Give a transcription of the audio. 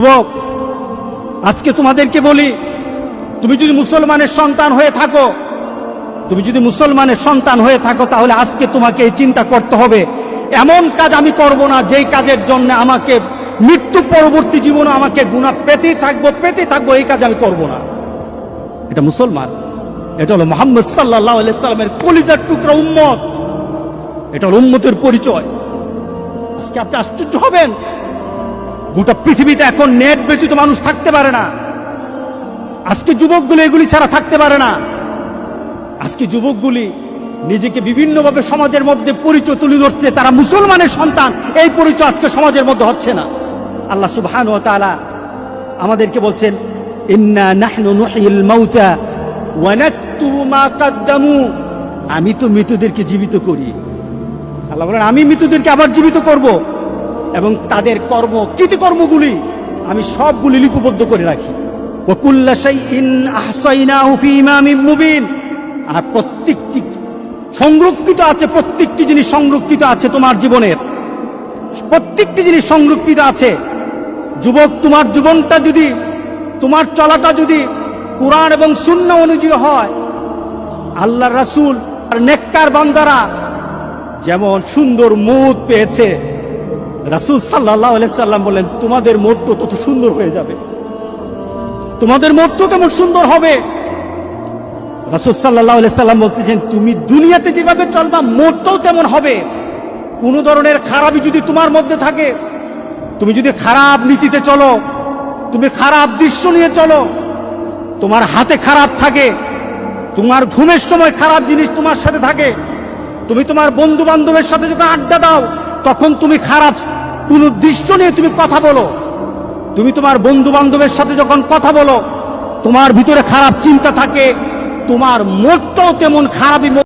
যুবক, আজকে তোমাদেরকে বলি, তুমি যদি মুসলমানের সন্তান হয়ে থাকো তাহলে আজকে তোমাকে এই চিন্তা করতে হবে, এমন কাজ আমি করব না যেই কাজের জন্য আমাকে মৃত্যু পরবর্তী জীবনে আমাকে গুনাহ পেতেই থাকবো, এই কাজ আমি করব না। এটা মুসলমান, এটা হলো মুহাম্মদ সাল্লাল্লাহু আলাইহি সাল্লামের কলিজার টুকরা উম্মত, এটা হলো উম্মতের পরিচয়। আজকে আপনি আশ্চর্য হবেন, গোটা পৃথিবীতে এখন নেট ব্যতীত মানুষ থাকতে পারে না। আজকে যুবকগুলি এগুলি ছাড়া থাকতে পারে না। আজকে যুবকগুলি নিজেকে বিভিন্নভাবে সমাজের মধ্যে পরিচয় তুলে ধরছে, তারা মুসলমানের সন্তান, এই পরিচয় আজকে সমাজের মধ্যে হচ্ছে না। আল্লাহ সুবহানাহু ওয়া তাআলা আমাদেরকে বলছেন, ইন্না নাহনু নুহয়িল মাউতা ওয়া নাকতুবু মা কদ্দামু, আমি তো মৃতদেরকে জীবিত করি। আল্লাহ বলেন, আমি মৃতদেরকে আবার জীবিত করব এবং তাদের কৃতকর্মগুলি আমি সবগুলি লিপিবদ্ধ করে রাখি। ওয়া কুল্লা শাইইন আহসাইনাহু ফি ইমামিন মুবিন, আর প্রত্যেকটি জিনিস সংরক্ষিত আছে তোমার জীবনের, প্রত্যেকটি জিনিস সংরক্ষিত আছে। যুবক, তোমার জীবনটা যদি, তোমার চলাটা যদি কুরআন এবং সুন্নাহ অনুযায়ী হয়, আল্লাহর রাসূল আর নেককার বান্দারা যেমন সুন্দর মউত পেয়েছে, রাসূল সাল্লাল্লাহু আলাইহি সাল্লাম বলেন, তোমাদের মউত তত সুন্দর হয়ে যাবে, তোমাদের মউত তেমন সুন্দর হবে। রাসূল সাল্লাল্লাহু আলাইহি সাল্লাম বলতেছেন, তুমি দুনিয়াতে যেভাবে চলবা মউতও তেমন হবে। কোন ধরনের খারাপি যদি তোমার মধ্যে থাকে, তুমি যদি খারাপ নীতিতে চলো, তুমি খারাপ দৃশ্য নিয়ে চলো, তোমার হাতে খারাপ থাকে, তোমার ঘুমের সময় খারাপ জিনিস তোমার সাথে থাকে, তুমি তোমার বন্ধু বান্ধবের সাথে যখন আড্ডা দাও তখন তুমি খারাপ কোন দৃশ্য নিয়ে তুমি কথা বলো, তুমি তোমার বন্ধু বান্ধবের সাথে যখন কথা বলো তোমার ভিতরে খারাপ চিন্তা থাকে, তোমার মনটাও তেমন খারাপই